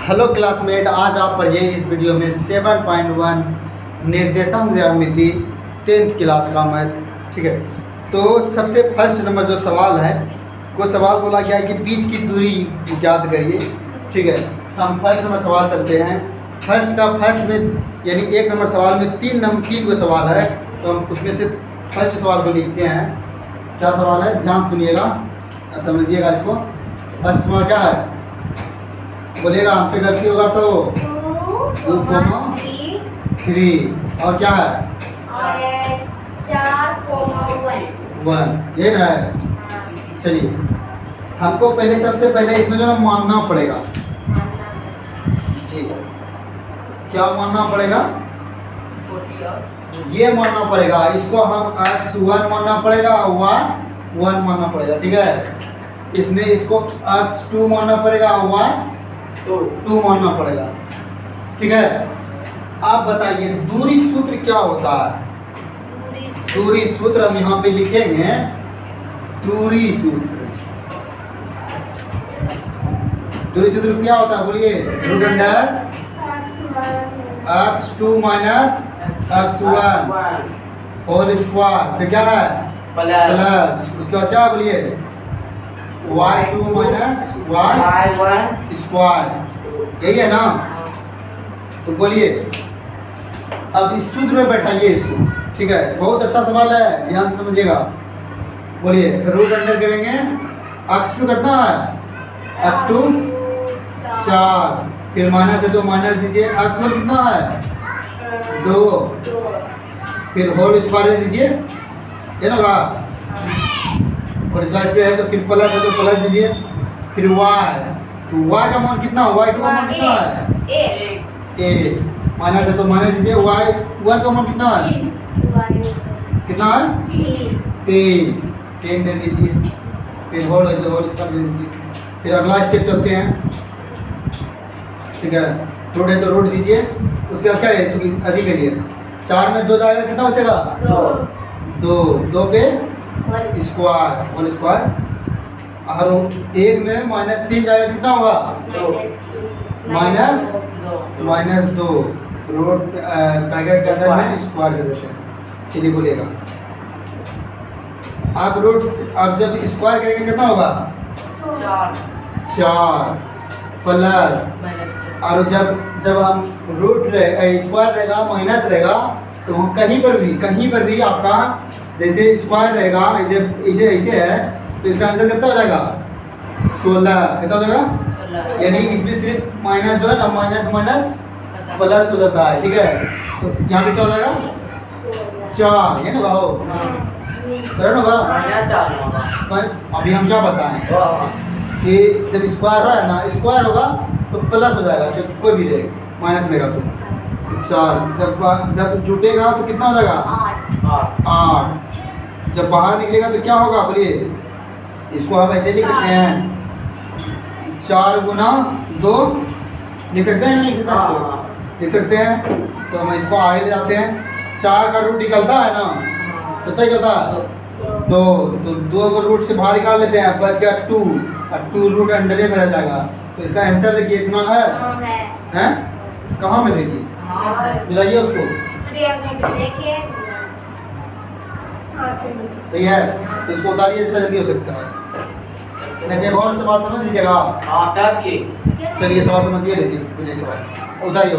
Hello classmate, आज आप पढ़िए इस वीडियो में 7.1 निर्देशांक ज्यामिति 10th क्लास का मैथ। ठीक है, तो सबसे फर्स्ट नंबर जो सवाल है, वो सवाल बोला गया है कि बीच की दूरी ज्ञात करिए। ठीक है, हम फर्स्ट नंबर सवाल चलते हैं। फर्स्ट में यानी एक नंबर सवाल में तीन को सवाल है, तो हम उसमें से फर्स्ट सवाल को लिखते हैं। क्या सवाल है, ध्यान सुनिएगा, समझिएगा इसको। फर्स्ट सवाल क्या है, बोलिएगा, हमसे गलती होगा तो 2,3 और क्या है 1, ये ना है। चलिए, हमको सबसे पहले इसमें जो मानना पड़ेगा जी, क्या मानना पड़ेगा, ये मानना पड़ेगा। इसको हम x1 मानना पड़ेगा, y1 मानना पड़ेगा। ठीक है, इसमें इसको x2 मानना पड़ेगा, y2 मानना पड़ेगा। ठीक है, आप बताइए दूरी सूत्र क्या होता है। दूरी सूत्र हम यहाँ पे लिखेंगे, दूरी सूत्र क्या होता है, बोलिए। रूट अंडर x2 माइनस x1 होल स्क्वायर, फिर क्या है प्लस, उसके बाद क्या, बोलिए y2 माइनस y1 स्क्वायर, यही है ना। तो बोलिए, अब इस सूत्र में बैठाइए इसको। ठीक है, बहुत अच्छा सवाल है, ध्यान से समझिएगा। बोलिए, रूट अंडर करेंगे, x2 कितना है, x2 4, फिर माइनस है तो माइनस दीजिए, x1 कितना है 2, फिर होल स्क्वायर दे दीजिए, ये ना कहा, और इसका इस पे है तो फिर प्लस है तो प्लस दीजिए, फिर y, तो y का मान कितना, y2 का मान कितना है a, माइनस है तो माइनस दीजिए, y1 का मान कितना है, कितना है 3 दे दीजिए, फिर होल है तो होल स्क्वायर दे दीजिए। फिर अगला स्टेप चलते हैं। ठीक है, रूट है तो रूट दीजिए, उसके बाद क्या है, अधिक कीजिए, 4 में 2 जाएगा, कितना बचेगा 2 पे स्क्वायर, होल स्क्वायर, और 1 में -3 जाएगा, कितना होगा -2, रूट ब्रैकेट के अंदर में स्क्वायर कर देते हैं। चलिए बोलिएगा, आप जब स्क्वायर करेंगे कितना होगा 4 प्लस, और जब हम रूट स्क्वायर रहेगा माइनस रहेगा, तो हम कहीं पर भी आपका जैसे स्क्वायर रहेगा, ऐसे है, तो इसका आंसर कितना हो जाएगा 16, कितना हो जाएगा, यानी इसमें सिर्फ -1 और माइनस प्लस हो जाता है। ठीक है, तो यहाँ पे क्या हो जाएगा 4, ये ना हो चरण होगा। अभी हम क्या बताएं कि जब स्क्वायर है ना, स्क्वायर होगा तो प्लस हो जाएगा, जो कोई भी ले माइनस लेगा तो 4, जब जुटेगा तो कितना हो जाएगा 8, जब बाहर निकलेगा तो क्या होगा, बोलिए। इसको हम ऐसे लिख सकते हैं, 4 गुना 2 लिख सकते हैं, नहीं लिख सकते इसको, लिख सकते हैं। तो हम इसको आगे ले जाते हैं, 4 का रूट निकलता है ना, कितना निकलता है 2, तो 2 को रूट से बाहर निकाल लेते हैं, बच गया 2, और 2 रूट अंडर में रह जाएगा। तो इसका आंसर देखिए इतना है कहाँ में, देखिए मिलाइए उसको, सही है। तो इसको उतारिए जितना जल्दी हो सकता है, नहीं तो और सवाल समझ लीजिएगा। चलिए सवाल समझिए, लीजिए सवाल, उतारिए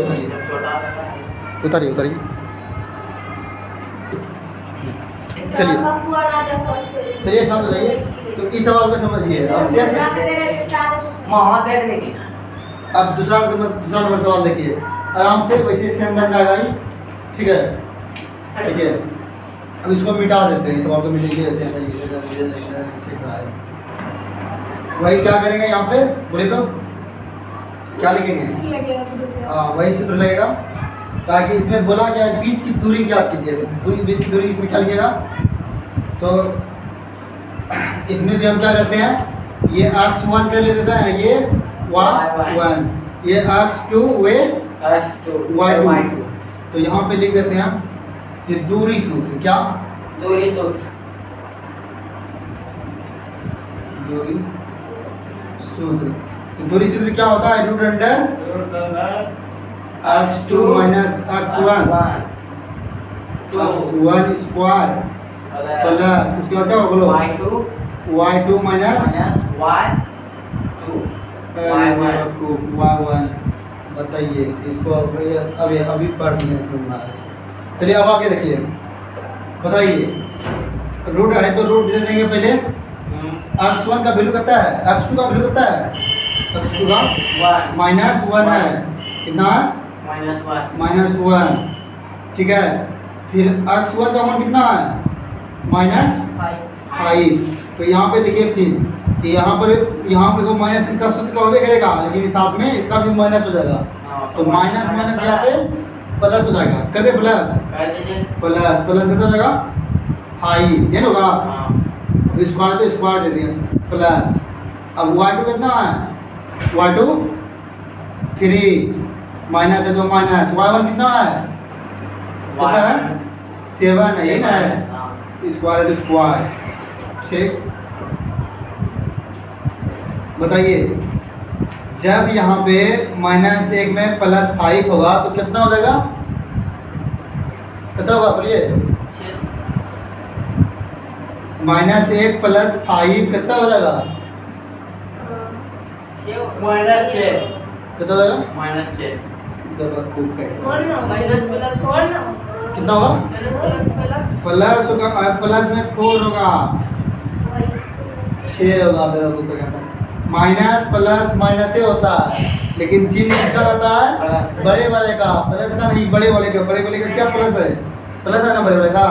चलिए शांत हो जाइए। तो इस सवाल को समझिए, अब सेम अब दूसरा नंबर सवाल देखिए, आराम से वैसे सेम बन जाएगा ही। ठीक है, अब इसको मिटा देते हैं, इस सवाल को मिटा देते हैं। वही क्या करेंगे यहाँ पे, बोले तो क्या लिखेंगे, वही सूत्र लगेगा, ताकि इसमें बोला गया है बीच की दूरी ज्ञात कीजिए, तो बीच की दूरी इसमें क्या लिखेगा। तो इसमें भी हम क्या करते हैं, ये x1 कर लेते हैं, ये y1, ये x2 y2, तो यहाँ पे लिख देते हैं हम कि दूरी सूत्र, क्या दूरी सूत्र, दूरी सूत्र क्या होता है? रूट अंडर x2 माइनस x1 x1 स्क्वायर प्लस उसके बाद क्या होगा बोलो? y2 minus y1। बताइए इसको अभी पढ़ लिया समझ में आया। चलिए अब आगे देखिए, बताइए रूट है तो रूट दे देंगे पहले। x1 का वैल्यू कितना है? x2 का वैल्यू कितना है? x2 का -1 है। कितना? -1। ठीक है, फिर x1 का मान कितना है? -5। तो यहाँ पे देखिए एक चीज़ कि यहाँ पे तो माइनस इसका सूत्र का होबे करेगा, लेकिन साथ में इसका भी माइनस हो जाएगा। तो माइनस माइनस यहाँ पे प्लस हो जाएगा। कर दे प्लस, प्लस कितना हो जाएगा? 5। ये होगा। अब स्क्वायर तो स्क्वायर दे दिया प्लस। अब y2 कितना है? y2 3 माइनस है तो माइनस। y1 कितना है? कितना है? 7 है। यही ना है, स्क्वायर है तो स्क्वायर। ठीक, बताइए जब यहाँ पे -1 में +5 होगा तो कितना हो जाएगा? कितना होगा बोलिए? -1 + 5 कितना हो जाएगा? -6 कितना हो जाएगा? -6 कितना होगा? प्लस होगा, प्लस में 4 होगा, 6 होगा। माइनस प्लस माइनस ही होता है, लेकिन चिन्ह किसका रहता है? बड़े वाले का, प्लस का नहीं, बड़े वाले का। बड़े वाले का क्या प्लस है? प्लस है ना बड़े वाले का,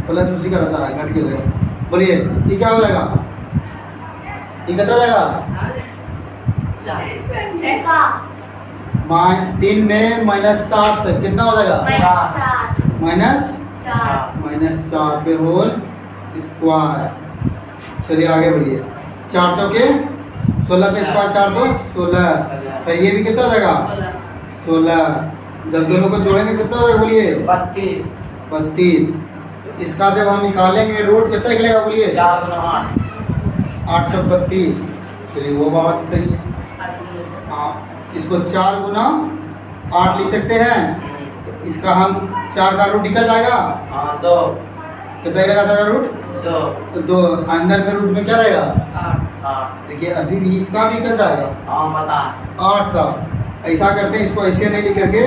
प्लस उसी का रहता है। घट के हो जाएगा। बोलिए ये क्या हो जाएगा? ये कितना हो जाएगा? 3 में -7 कितना हो जाएगा? -4 पे होल स्क्वायर। चलिए आगे बढ़िए। 4 चौके 16 पे स्क्वायर 4 तो 16। फिर ये भी कितना हो जाएगा? 16। जब दोनों को जोड़ेंगे कितना हो जाएगा बोलिए? 32। तो इसका जब हम निकालेंगे रूट कितना निकलेगा बोलिए? 4 × 8 832। चलिए वो बात सही है। इसको 4 × 8 लिख सकते हैं। तो इसका हम 4 का रूट निकल जाएगा। 2 कितना रहेगा? 4 का रूट 2 तो 2 अंदर में रूट में क्या रहेगा? 8। देखिए अभी भी इसका भी निकल जाएगा बता 8 का। ऐसा करते हैं, इसको ऐसे नहीं लिख करके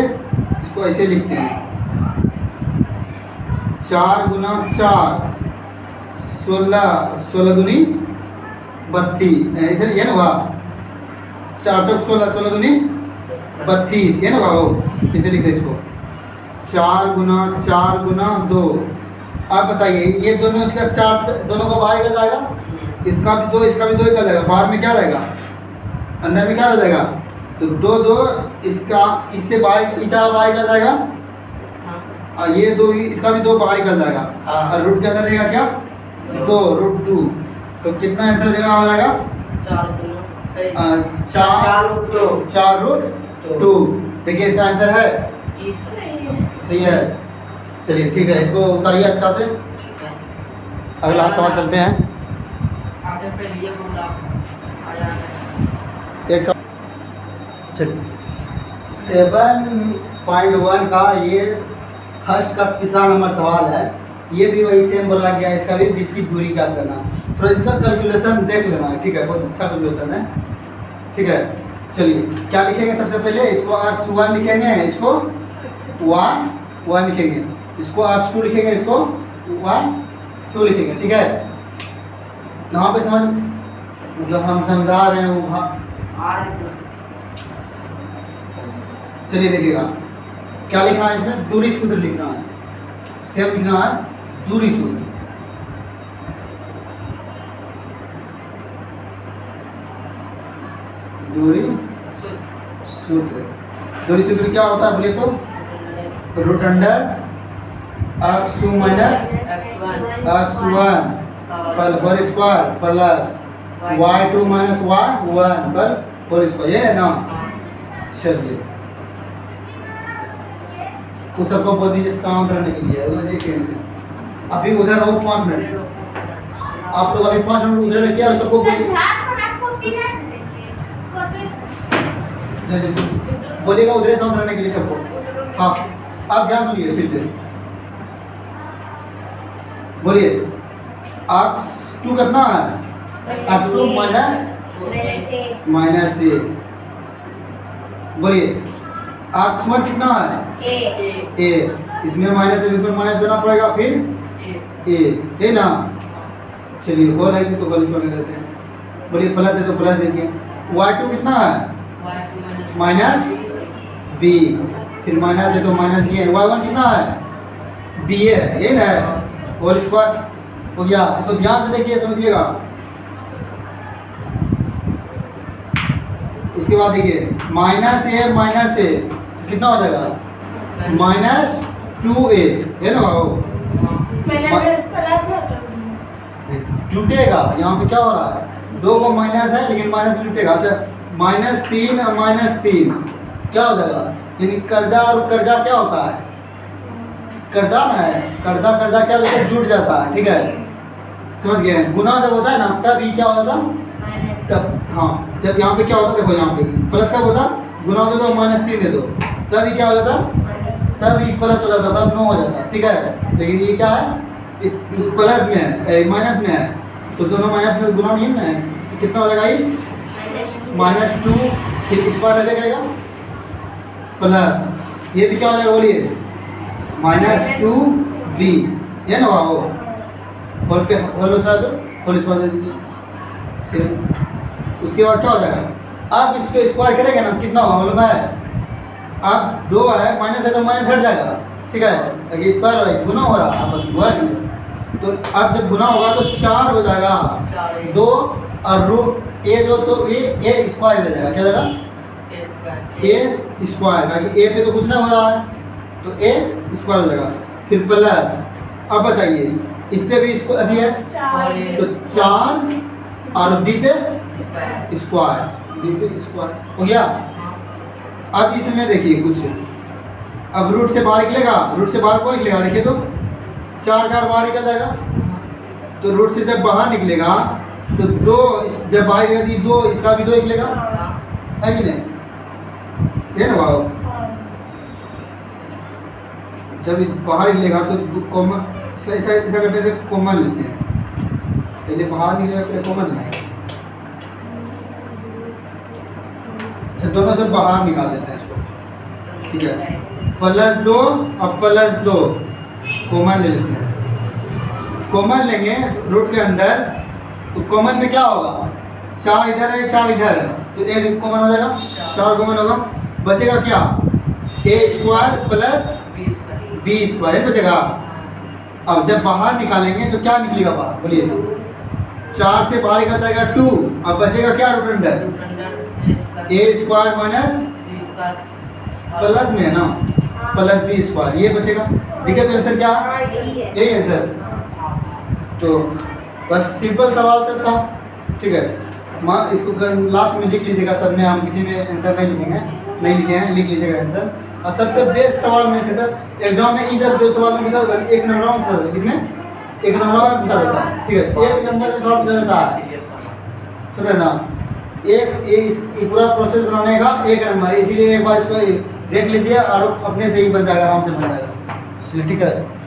इसको ऐसे लिखते हैं। 4 × 4 16 दूनी 32। ऐसे ये ना होगा। 4 चौक 16, 16 दूनी 32। ये ना होगा। वो इसे लिखते हैं इसको 4 × 4 × 2। अब बताइए ये दोनों इसका 4 दोनों का बाहर निकल जाएगा। इसका भी 2 इसका भी 2 निकल जाएगा। बाहर में क्या रहेगा? अंदर में क्या रह जाएगा? तो 2 इसका इससे बाहर, इचा बाहर निकल जाएगा। और ये 2 इसका भी 2 बाहर निकल जाएगा। और रूट के अंदर रहेगा क्या? 2 √2। तो कितना आंसर जगह हो जाएगा? 4 √2। देखिए इसका आंसर है, सही है। चलिए ठीक है, इसको उतारिए अच्छा से। अगला सवाल चलते हैं। एक 7.1 का ये फर्स्ट का तीसरा नंबर सवाल है। ये भी वही सेम बोला गया है। इसका भी बीच की दूरी क्या करना, तो इसका कैलकुलेशन देख लेना है। ठीक है, बहुत अच्छा कैलकुलेशन है। ठीक है, चलिए क्या लिखेंगे? सबसे पहले इसको x1 लिखेंगे, इसको y1 लिखेंगे, इसको x2 लिखेंगे, इसको y2 लिखेंगे। ठीक है, यहाँ पे समझ मतलब हम समझा रहे हैं वो। चलिए देखिएगा क्या लिखना है इसमें? दूरी सूत्र लिखना है। सेम लिखना है दूरी सूत्र। दूरी सूत्र। दूरी सूत्र क्या होता है बोलिए तो? रूट अंडर x2 माइनस x1 पर whole square plus y2 minus y1 पर होल स्क्वायर। ये है ना? चलिए वो सबको बोल दीजिए शांत रहने के लिए। अभी उधर हो 5 मिनट। आप लोग अभी 5 मिनट उधर रखिए और सबको बोलिए। बोलिएगा उधर शांत रहने के लिए सबको। हाँ, आप ध्यान सुनिए फिर से, बोलिए x2 कितना है? x2 माइनस ए। बोलिए x1 कितना है? ए। इसमें माइनस है, इसमें माइनस देना पड़ेगा, फिर ए ना। चलिए होल है तो होल इसमें लगा देते हैं। बोलिए प्लस है तो प्लस देखिए। y2 कितना है? Minus B. फिर माइनस है तो माइनस नहीं है। y1 कितना है? बी है, ये ना है। होल स्क्वायर हो गया। इसको ध्यान से देखिए, समझिएगा। उसके बाद देखिए माइनस ए कितना हो जाएगा? -2a है ना। जुटेगा, यहाँ पे क्या हो रहा है? दो को माइनस है लेकिन माइनस में जुटेगा। अच्छा -3 और -3 क्या हो जाएगा? यानी कर्जा और कर्जा क्या होता है? कर्जा ना है, कर्जा क्या होता है? जुट जाता है, ठीक है, समझ गए। गुना जब होता है ना तब ये क्या हो जाता? तब हाँ, जब यहाँ पे क्या होता है, देखो यहाँ पे प्लस कब होता? गुना दो तो -3 दे दो, तब ये क्या हो जाता? तब ये प्लस हो जाता, तब 9 हो जाता, ठीक है। लेकिन ये क्या है? प्लस में है, माइनस में है, तो दोनों माइनस में गुना नहीं है ना, तो कितना हो जाएगा ये? -2। फिर स्क्वायर लगे करेगा प्लस, ये भी क्या हो जाएगा? बोलिए -2b, ये ना हो। होल पे होल उठा दो, होल स्क्वायर दे दीजिए सेम। उसके बाद क्या हो जाएगा? अब इस पे स्क्वायर करेगा ना, कितना होगा मालूम है? अब 2 है, माइनस है तो माइनस हट जाएगा, ठीक है। अगर स्क्वायर हो रहा है, गुना हो रहा है आपस में, बोला नहीं। तो अब जब गुना होगा तो 4 हो जाएगा, 2 और रूट ए जो, तो ए स्क्वायर ले जाएगा, क्या जाएगा? ए स्क्वायर, ताकि ए पे तो कुछ ना हो रहा है, तो ए स्क्वायर हो जाएगा। फिर प्लस, अब बताइए इस पे भी इसको अधिक है, तो 4 और बी पे स्क्वायर, बी पे स्क्वायर हो गया। अब इसमें देखिए कुछ, अब रूट से बाहर निकलेगा, रूट से बाहर कौन निकलेगा? देखिए तो 4 बाहर निकल जाएगा, तो रूट से जब बाहर निकलेगा तो 2 जब बाहर निकलेगा 2, इसका भी 2 निकलेगा, है कि नहीं? ये ना भाव, जब बाहर निकलेगा तो कॉमन, ऐसा करते हैं, कॉमन लेते हैं, पहले बाहर निकलेगा फिर कॉमन लेंगे। अच्छा दोनों से बाहर निकाल देते हैं इसको, ठीक है। +2 और +2 कॉमन ले लेते हैं। कॉमन लेंगे रूट के अंदर, तो कॉमन में क्या होगा? 4 इधर है, 4 इधर है, तो एक कॉमन हो जाएगा, 4 कॉमन होगा, बचेगा क्या? a square plus b square बचेगा। अब जब बाहर निकालेंगे तो क्या निकलेगा बाहर? बोलिए 4 से बाहर निकल जाएगा 2, अब बचेगा क्या root under? a square minus plus में है ना, प्लस b स्क्वायर, ये बचेगा। देखिए तो आंसर क्या? यही आंसर। तो बस सिंपल सवाल सब था, ठीक है। माँ इसको लास्ट में लिख लीजिएगा सब में, हम किसी में आंसर नहीं लिखेंगे, नहीं लिखे हैं, लिख लीजिएगा आंसर। और सबसे बेस्ट सवाल में से था एग्जाम में, ये सब जो सवाल में पूछा था 1 नंबर में पूछा था, किसमें? 1 नंबर में पूछा जाता है, ठीक है। 1 नंबर में सवाल पूछा जाता है, सुन रहे ना। एक पूरा प्रोसेस बनाने का 1 नंबर, इसीलिए एक बार इसको देख लीजिए और अपने से ही बन जाएगा, आराम से बन जाएगा। चलिए ठीक है।